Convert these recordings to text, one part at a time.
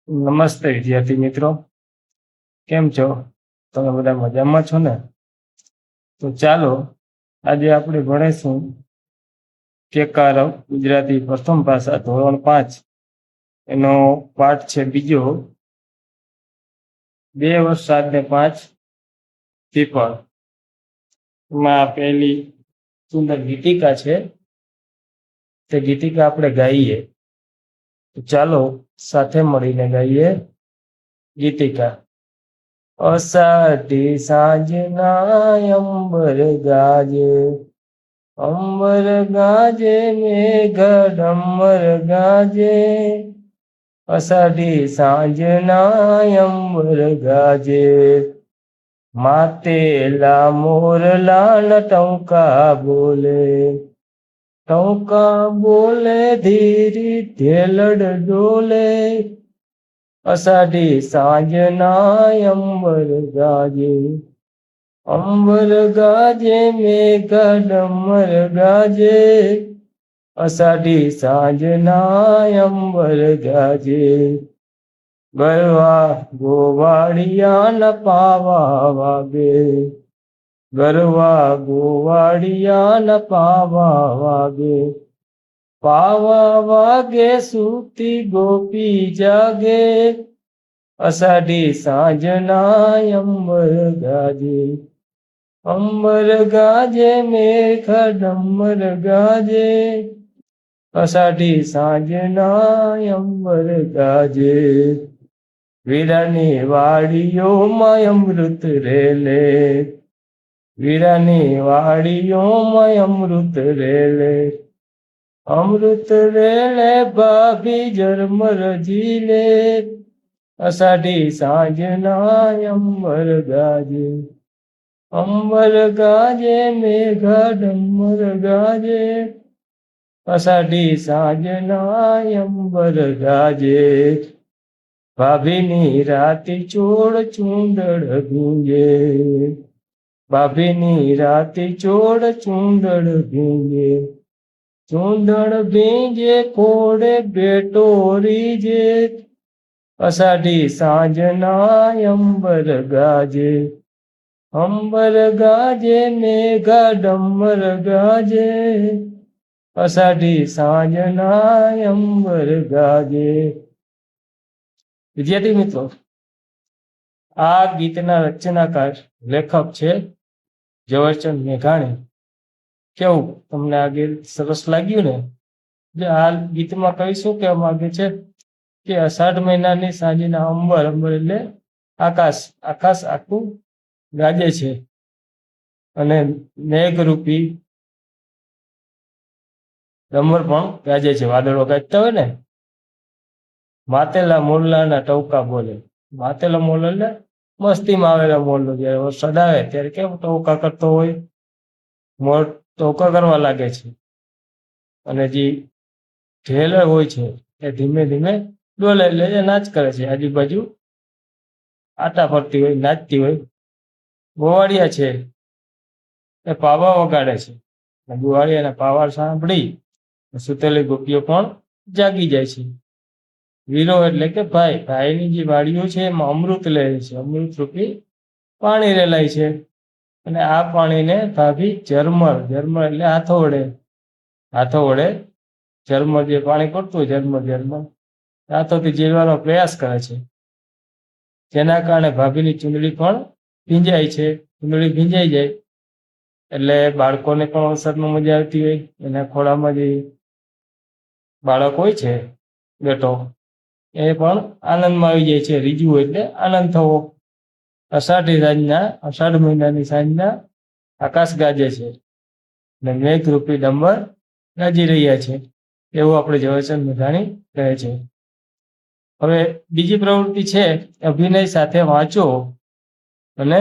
નમસ્તે વિદ્યાર્થી મિત્રો, કેમ છો? તમે બધા મજામાં છો ને? તો ચાલો આજે આપણે ભણીશું કેકારવ ગુજરાતી પ્રથમ ભાષા ધોરણ 5 એનો પાઠ છે બીજો 2 વર્ષ 7 ને 5 પીપળ. એમાં પહેલી સુંદર ગીતિકા છે, તે ગીતિકા આપણે ગાઈએ. તો ચાલો સાથે મળીને ગાઈએ ગીતિકા. અષાઢી સાંજના અંબર ગાજે, અંબર ગાજે મેઘા ડમર ગાજે. અષાઢી સાંજના અંબર ગાજે, માતેલા મોરલા ટંકા બોલે, ટંકા બોલે ધીરી ઢેલડ ડોલે. અષાઢી સાંજના અંબર ગાજે, અંબર ગાજે મેઘા ડમર ગાજે. અષાઢી સાંજના અંબર ગાજે, ગરવા ગોવાળિયાના પાવા વાગે, ગરવા ગોવાળિયાના પાવા વાગે. પાવા વાગે સૂતી ગોપી જાગે, અષાઢી સાંજના અંબર ગાજે, અંબર ગાજે મેઘા ડમર ગાજે. અષાઢી સાંજના અંબર ગાજે, વીરાની વાડીઓમાં અમૃત રેલે, વીરાની વાડીઓમાં અમૃત રેલે. અમૃત રેલે ભાભી ઝરમર ઝીલે, અષાઢી સાંજના અંબર ગાજે, અંબર ગાજે મેઘા ડમર ગાજે. અષાઢી સાંજના અંબર ગાજે, ભાભીની રાતી ચોળ ચૂંદડ ભીંગે, ભાભીની રાતી ચોળ ચૂંદડ ભીંગે. ચૂંદડ ભીંજે કોડે બેટો રીજે, અષાઢી સાંજના અંબર ગાજે, અંબર ગાજે મેઘા ડમર ગાજે. અષાઢી સાંજના અંબર ગાજે. વિદ્યાર્થી મિત્રો, આ ગીતના રચનાકાર લેખક છે ઝવેરચંદ મેઘાણી. કેવું તમને આ ગીત સરસ લાગ્યું ને? જે આ ગીતમાં કઈ શું કહેવા માંગે છે કે અષાઢ મહિનાની સાંજના અંબર, અંબર એટલે આકાશ, આકાશ આખું ગાજે છે અને મેઘરૂપી ડમર પણ ગાજે છે, વાદળો ગાજતા હોય ને. માતેલા મોરલાના ટવકા બોલે, માતેલા મોરલા એટલે મસ્તીમાં આવેલા મોરલો જયારે વરસાદ આવે ત્યારે કેમ ટવકા કરતો હોય, મોર ટવકા કરવા લાગે છે. અને જે ઢેલ હોય છે એ ધીમે ધીમે ડોલે એટલે એ નાચ કરે છે, આજુબાજુ આટા ફરતી હોય, નાચતી હોય. ગોવાળિયા છે એ પાવા વગાડે છે, ગોવાળિયાના પાવા સાંભળી સુતેલી ગોપીઓ પણ જાગી જાય છે. વીરો એટલે કે ભાઈ, ભાઈની જે વાડીઓ છે એમાં અમૃત લે છે, અમૃત રૂપી પાણી રેલાય છે. અને આ પાણીને ભાભી ઝરમર, ઝરમર એટલે હાથો વડે, હાથો વડે ઝરમર જે પાણી પડતું હોય ઝરમર, ઝરમર હાથોથી ઝીલવાનો પ્રયાસ કરે છે. જેના કારણે ભાભીની ચૂંદડી પણ ભીંજાય છે. ચૂંદડી ભીંજાઈ જાય એટલે બાળકોને પણ વરસાદમાં મજા આવતી હોય. એના ખોળામાં જે બાળક હોય છે બેટો, એ પણ આનંદમાં આવી જાય છે. રીજવું એટલે આનંદ થવો. અષાઢી સાંજના, અષાઢ મહિનાની સાંજના આકાશ ગાજે છે અને મેઘરૂપી ડમર ગાજી રહ્યા છે, એવું આપણે ઝવેરચંદ મેઘાણી કહે છે. હવે બીજી પ્રવૃત્તિ છે અભિનય સાથે વાંચો અને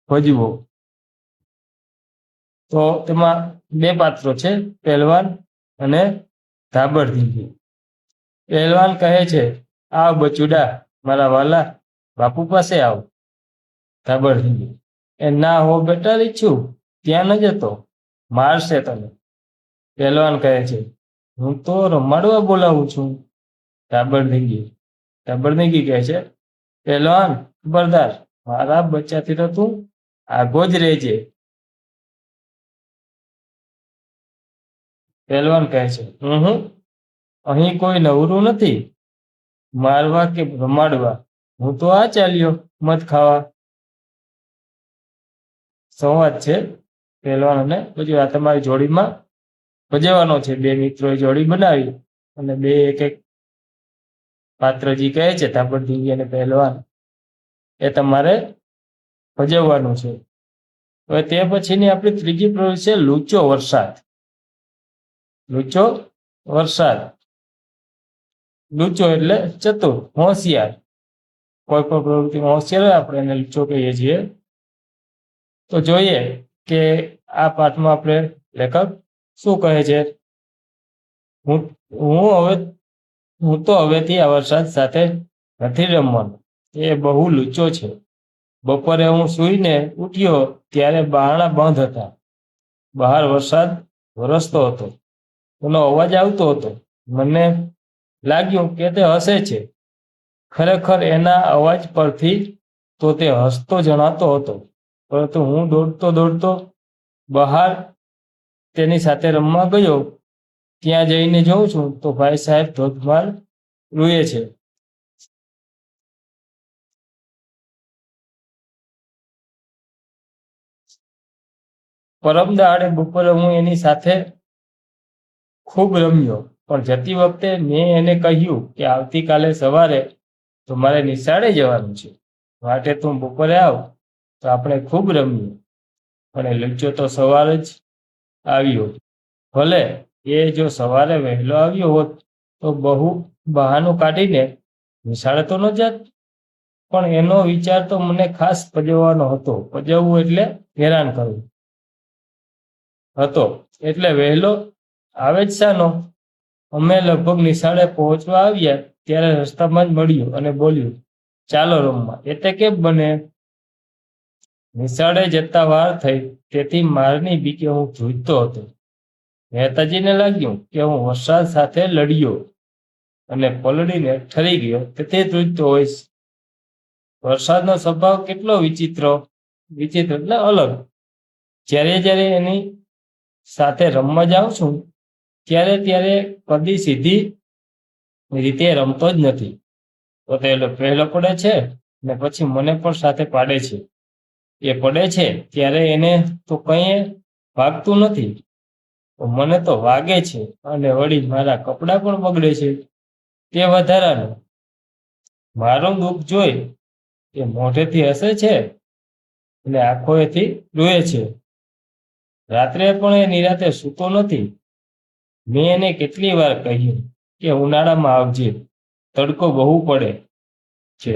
ભજવો. તો તેમાં બે પાત્રો છે, પહેલવાન અને ધાબળધીંગી. પહેલવાન કહે છે, આવ બચુડા મારા વાલા, બાપુ પાસે આવ. ધાબળધીંગી, એ ના હો બેટા રીછું, ત્યાં ન જતો, મારશે તને. પહેલવાન કહે છે, હું તો રમાડવા બોલાવું છું. ધાબળધીંગી, બળદીગી કહે છે, પહેલવાન ખબરદાર, મારા બચ્ચાથી તો તું આગો જ રહેજે. પહેલવાન કહે છે, અહીં કોઈ નવરું નથી મારવા કે રમાડવા. હું તો આ ચાલ્યો મધ ખાવા. સંવાદ છે પહેલવાન અને પછી આ તમારી જોડીમાં ભજવવાનો છે. બે મિત્રોએ જોડી બનાવી અને બે એક એક પાત્રજી કહે છે, ધાબળધીંગી અને પહેલવાન, એ તમારે ભજવવાનું છે. હવે તે પછીની આપણી ત્રીજી પ્રવૃત્તિ છે લૂચો વરસાદ. લૂચો વરસાદ. લૂચો એટલે ચતુર, હોશિયાર. કોઈ પણ પ્રવૃત્તિમાં હોશિયાર હોય આપણે એને લૂચો કહીએ છીએ. તો જોઈએ કે આ પાઠમાં આપણે લેખક શું કહે છે. હું તો હવેથી આ વરસાદ સાથે નથી રમવાનું. એ બહુ લૂચો છે. બપોરે હું સૂઈને ઉઠ્યો ત્યારે બારણા બંધ હતા. બહાર વરસાદ વરસતો હતો. એનો અવાજ આવતો હતો. મને લાગ્યું કે તે હસે છે. ખરેખર એના અવાજ પરથી તો તે હસતો જણાતો હતો. પરંતુ હું દોડતો બહાર તેની સાથે રમવા ગયો. ત્યાં જઈને જોઉં છું તો ભાઈ સાહેબ ધોધમાર રૂએ છે. પરમ દાડે બપોરે હું એની સાથે ખૂબ રમ્યો, પણ જતી વખતે મેં એને કહ્યું કે આવતીકાલે સવારે તો મારે નિશાળે જવાનું છે. માટે તું બપોરે આવ તો આપણે ખૂબ રમીએ. પણ એ લૂચો તો સવારે જ આવ્યો. ભલે એ જો સવારે વહેલો આવ્યો હોત તો બહુ બહાનું કાઢીને નિશાળે તો ન જાત. પણ એનો વિચાર તો મને ખાસ પજવવાનો હતો. પજવવું એટલે હેરાન કરવું હતો. એટલે વહેલો આવે જ શાનો? અમે લગભગ નિશાળે પહોંચવા આવ્યા ત્યારે રસ્તામાં જ મળ્યું અને બોલ્યું, ચાલો રમવા. એટલે કેમ બને? નિશાળે જતા વાર થઈ તેથી મારની બીકે હું ધ્રુજતો હતો. મહેતાજીને લાગ્યું કે હું વરસાદ સાથે લડ્યો અને પલળીને ઠરી ગયો તેથી ધ્રુજતો હોઈશ. વરસાદનો સ્વભાવ કેટલો વિચિત્ર એટલે અલગ. જ્યારે એની સાથે રમવા જાઉં છું ત્યારે કદી સીધી રીતે રમતો જ નથી. તો તે પહેલો પડે છે ને પછી મને પણ સાથે પાડે છે. એ પડે છે ત્યારે એને તો કંઈ વાગતું નથી, મને તો વાગે છે અને વળી મારા કપડાં પણ બગડે છે. તે વધારાનું. મારું દુઃખ જોઈ એ મોઢેથી હસે છે અને આંખોએથી રૂએ છે. રાત્રે પણ એ નિરાતે સૂતો નથી. મેં એને કેટલી વાર કહ્યું કે ઉનાળામાં આવજે, તડકો બહુ પડે છે,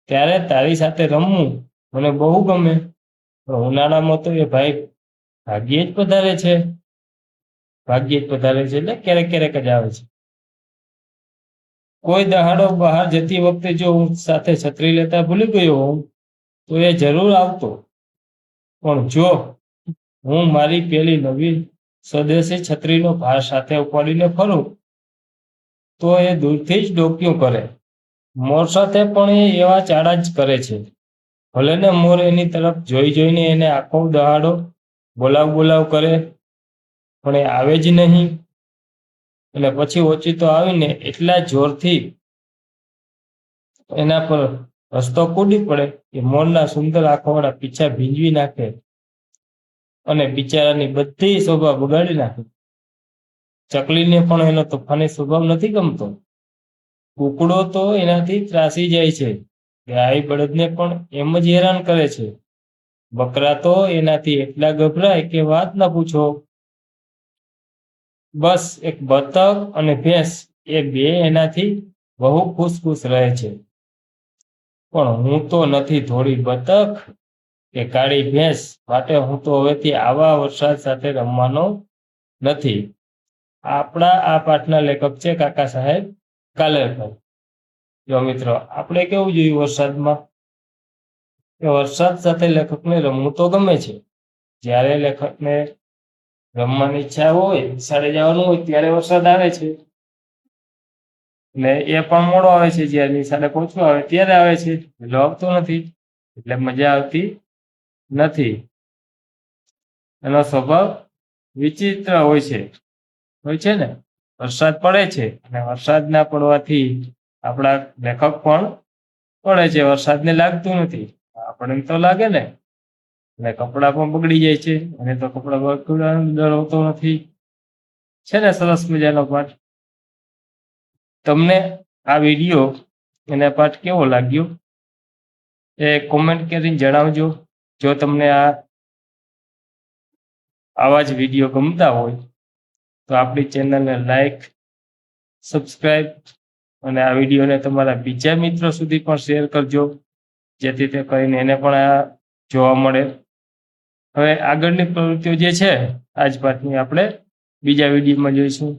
ત્યારે તારી સાથે રમવું મને બહુ ગમે. પણ ઉનાળામાં તો એ ભાઈ ભાગ્યે જ પધારે છે એટલે ક્યારેક જ આવે છે. કોઈ દહાડો બહાર જતી વખતે જો હું સાથે છત્રી લેતા ભૂલી ગયો હોઉં તો એ જરૂર આવતો. પણ જો હું મારી પેલી નવી સ્વદેશી છત્રીનો ભાર સાથે ઉપાડીને ફરું તો એ દૂરથી જ ડોક્યું કરે. મોર સાથે પણ એ એવા ચાડા જ કરે છે. ભલે ને મોર એની તરફ જોઈને એને આખો દહાડો બોલાવ કરે, પણ એ આવે જ નહીં. અને પછી ઓચિતો આવીને એટલા જોરથી એના પર રસ્તો કૂદી પડે કે મોરના સુંદર આંખોવાળા પીછા ભીંજવી નાખે અને બિચારાની બધી શોભા બગાડી નાખે. ચકલીને પણ એનો તોફાની સ્વભાવ નથી ગમતો. કૂકડો તો એનાથી ત્રાસી જાય છે. ગાય બળદને પણ એમ જ હેરાન કરે છે. બકરા તો એનાથી એટલા ગભરાય કે વાત ન પૂછો. બસ એક બતક અને ભેંસ એ બે એનાથી બહુ ખુશ રહે છે. પણ હું તો નથી થોડી બતક કે કાળી ભેંસ, માટે હું તો હવેથી આવા વરસાદ સાથે રમવાનો નથી. આપણા આ પાઠના લેખક છે કાકા સાહેબ કાલેલકર. જો મિત્રો આપણે કેવું જોયું વરસાદમાં કે વરસાદ સાથે લેખકને રમવું તો ગમે છે. જ્યારે લેખકને રમવાની ઈચ્છા હોય, શાળે જવાનું હોય ત્યારે વરસાદ આવે છે. ને એ પણ મોડો આવે છે, જ્યારે નિશાળે પહોંચવા આવે ત્યારે આવે છે, વહેલો આવતો નથી, એટલે મજા આવતી નથી. એનો સ્વભાવ વિચિત્ર હોય છે ને. વરસાદ પડે છે અને વરસાદ ના પડવાથી આપણા લેખક પણ પડે છે, વરસાદને લાગતું નથી, આપણને તો લાગે ને. અને કપડાં પણ બગડી જાય છે, અને તો કપડાં બગડવાનો ડર હોતો નથી. છે ને સરસ મજાનો પાઠ. તમને આ વિડીયો અને પાઠ કેવો લાગ્યો એ કોમેન્ટ કરીને જણાવજો. જો તમને આવા જ વિડીયો ગમતા હોય તો આપણી ચેનલને લાઈક, સબસ્ક્રાઈબ અને આ વિડીયોને તમારા બીજા મિત્રો સુધી પણ શેર કરજો, જેથી તે કરીને એને પણ આ જોવા મળે. હવે આગળની પ્રવૃત્તિઓ જે છે આજ પાઠની આપણે બીજા વિડીયોમાં જોઈશું.